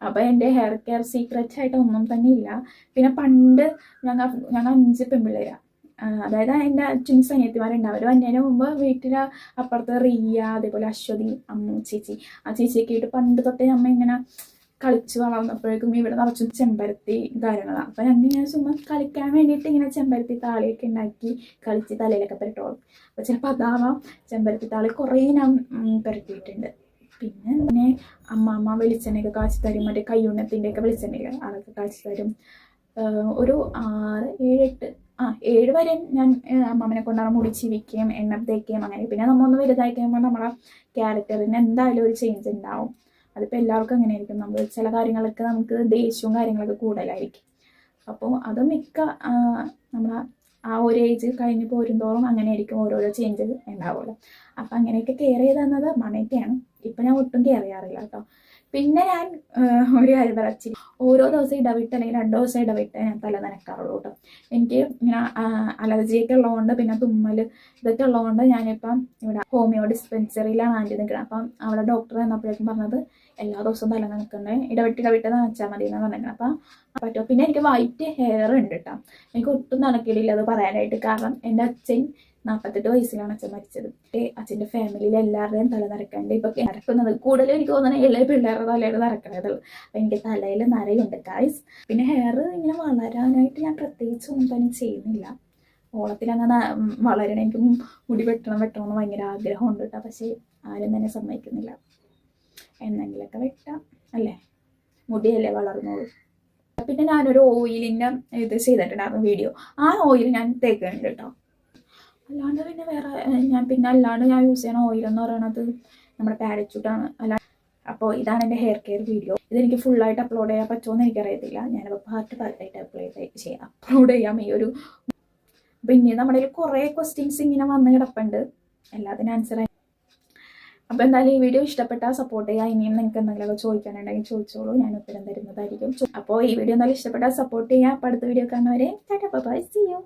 അപ്പോൾ എൻ്റെ hair care secret ആയിട്ട് ഒന്നും തന്നെ ഇല്ല. പിന്നെ പണ്ട് ഞങ്ങൾ 5 പെൺപിള്ളേരാണ്. അതായത് എൻ്റെ ട്വിൻസ് അനിയത്തിമാരുണ്ട്. അവർ വന്നതിന് മുമ്പ് വീട്ടിൽ അപ്പുറത്ത് റിയ, അതേപോലെ അശ്വതി, അമ്മു ചേച്ചി, ആ ചേച്ചിയൊക്കെ ആയിട്ട് പണ്ട് തൊട്ടേ അമ്മ ഇങ്ങനെ കളിച്ച് വളർന്നപ്പോഴേക്കും ഇവിടെ നിറച്ചും ചെമ്പരത്തി കാര്യങ്ങളാണ്. അപ്പം ഞങ്ങൾ ചുമ്മാ കളിക്കാൻ വേണ്ടിയിട്ട് ഇങ്ങനെ ചെമ്പരത്തി താളിയൊക്കെ ഉണ്ടാക്കി കളിച്ച് തലയിലൊക്കെ പുരട്ടോളും. അപ്പോൾ ചിലപ്പോൾ അതാവാം ചെമ്പരത്തി താളി കുറേ ഞാൻ പുരട്ടിയിട്ടുണ്ട്. പിന്നെ അമ്മ വെളിച്ചെണ്ണയൊക്കെ കാച്ചി തരും. മറ്റേ കയ്യുണ്ണത്തിൻ്റെയൊക്കെ വെളിച്ചെണ്ണയൊക്കെ അതൊക്കെ കാച്ചി തരും. ഒരു 7 വരെ ഞാൻ അമ്മമ്മനെ കൊണ്ടാണ് മുടി ചിവിക്കുകയും എണ്ണ തേക്കുകയും അങ്ങനെ. പിന്നെ നമ്മൾ ഒന്ന് വലുതായി കഴിയുമ്പോൾ നമ്മളെ ക്യാരക്ടറിന് എന്തായാലും ഒരു ചേഞ്ച് ഉണ്ടാവും. അതിപ്പോൾ എല്ലാവർക്കും അങ്ങനെ ആയിരിക്കും. നമ്മൾ ചില കാര്യങ്ങളൊക്കെ നമുക്ക് ദേഷ്യവും കാര്യങ്ങളൊക്കെ കൂടുതലായിരിക്കും. അപ്പോൾ അത് മിക്ക നമ്മൾ ആ ഒരു ഏജ് കഴിഞ്ഞ് പോരുന്തോറും അങ്ങനെ ആയിരിക്കും ഓരോരോ ചേഞ്ചസ് ഉണ്ടാവുമല്ലോ. അപ്പം അങ്ങനെയൊക്കെ കെയർ ചെയ്ത് തന്നത് മണയൊക്കെയാണ്. ഇപ്പം ഞാൻ ഒട്ടും കെയർ ചെയ്യാറില്ല കേട്ടോ. പിന്നെ ഞാൻ ഒരു കാര്യം പറച്ചില്ല, ഓരോ ദിവസം ഇടവിട്ട് അല്ലെങ്കിൽ 2 ദിവസം ഇടവിട്ട് ഞാൻ തല നനക്കാറുള്ളൂ കേട്ടോ. എനിക്ക് ഇങ്ങനെ അലർജിയൊക്കെ ഉള്ളതുകൊണ്ട് പിന്നെ തുമ്മൽ ഇതൊക്കെ ഉള്ളതുകൊണ്ട് ഞാനിപ്പം ഇവിടെ ഹോമിയോ ഡിസ്പെൻസറിയിലാണ് ആൻറ്റി നിൽക്കുന്നത്. അപ്പം അവിടെ ഡോക്ടർ എന്നപ്പോഴേക്കും പറഞ്ഞത് എല്ലാ ദിവസവും തല നനക്കണ്ടേ, ഇടവിട്ട് നനച്ചാൽ മതി എന്ന് പറഞ്ഞിരിക്കണം. അപ്പം പറ്റുമോ. പിന്നെ എനിക്ക് വൈറ്റ് ഹെയർ ഉണ്ട് കേട്ടോ. എനിക്ക് ഒട്ടും നടക്കില്ല അത് പറയാനായിട്ട്. കാരണം എൻ്റെ അച്ഛൻ 48 വയസ്സിലാണ് അച്ഛൻ മരിച്ചത്. അച്ഛൻ്റെ ഫാമിലിയിൽ എല്ലാവരുടെയും തല നരക്കണ്ട്. ഇപ്പം നരക്കുന്നത് കൂടുതലും എനിക്ക് തോന്നുന്നത് എല്ലാ പിള്ളേരുടെ തലയിൽ നരക്കണത്. അപ്പം എനിക്ക് തലയിൽ നരയുണ്ട് ഗായ്സ്. പിന്നെ ഹെയർ ഇങ്ങനെ വളരാനായിട്ട് ഞാൻ പ്രത്യേകിച്ച് ഒന്നും തന്നെ ചെയ്യുന്നില്ല. ഓളത്തിലങ്ങനെ വളരണം, എനിക്ക് മുടി വെട്ടണം എന്ന് ഭയങ്കര ആഗ്രഹമുണ്ട് കേട്ടോ. പക്ഷേ ആരും തന്നെ സമ്മതിക്കുന്നില്ല. എന്തെങ്കിലുമൊക്കെ വെട്ടാം അല്ലേ, മുടിയല്ലേ വളർന്നോളൂ. പിന്നെ ഞാനൊരു ഓയിലിൻ്റെ ഇത് ചെയ്തിട്ടുണ്ടായിരുന്നു വീഡിയോ. ആ ഓയിൽ ഞാൻ തേക്കുന്നുണ്ട് കേട്ടോ. അല്ലാണ്ട് പിന്നെ അല്ലാണ്ട് ഞാൻ യൂസ് ചെയ്യുന്ന ഓയിൽ എന്ന് പറയുന്നത് നമ്മുടെ പാരച്യൂട്ടാണ്. അപ്പോൾ ഇതാണ് എൻ്റെ ഹെയർ കെയർ വീഡിയോ. ഇതെനിക്ക് ഫുള്ളായിട്ട് അപ്ലോഡ് ചെയ്യാൻ പറ്റുമോ എനിക്കറിയത്തില്ല. ഞാനിപ്പോൾ പാർട്ടായിട്ട് അപ്ലോഡ് ചെയ്യാം ഈ ഒരു. പിന്നെ നമ്മുടെ കുറേ ക്വസ്റ്റ്യൻസ് ഇങ്ങനെ വന്ന് കിടപ്പുണ്ട്, എല്ലാത്തിനും ആൻസർ ആയി. അപ്പോൾ എന്തായാലും ഈ വീഡിയോ ഇഷ്ടപ്പെട്ടാൽ സപ്പോർട്ട് ചെയ്യുക. ഇനിയും നിങ്ങൾക്ക് എന്തെങ്കിലുമൊക്കെ ചോദിക്കാനുണ്ടെങ്കിൽ ചോദിച്ചോളൂ, ഞാൻ ഉത്തരം തരുന്നതായിരിക്കും. അപ്പോൾ ഈ വീഡിയോ എന്തായാലും ഇഷ്ടപ്പെട്ടാൽ സപ്പോർട്ട് ചെയ്യുക. അപ്പോൾ അടുത്ത വീഡിയോ കാണുന്നവരെ ടാറ്റാ ബൈ, സീ യു.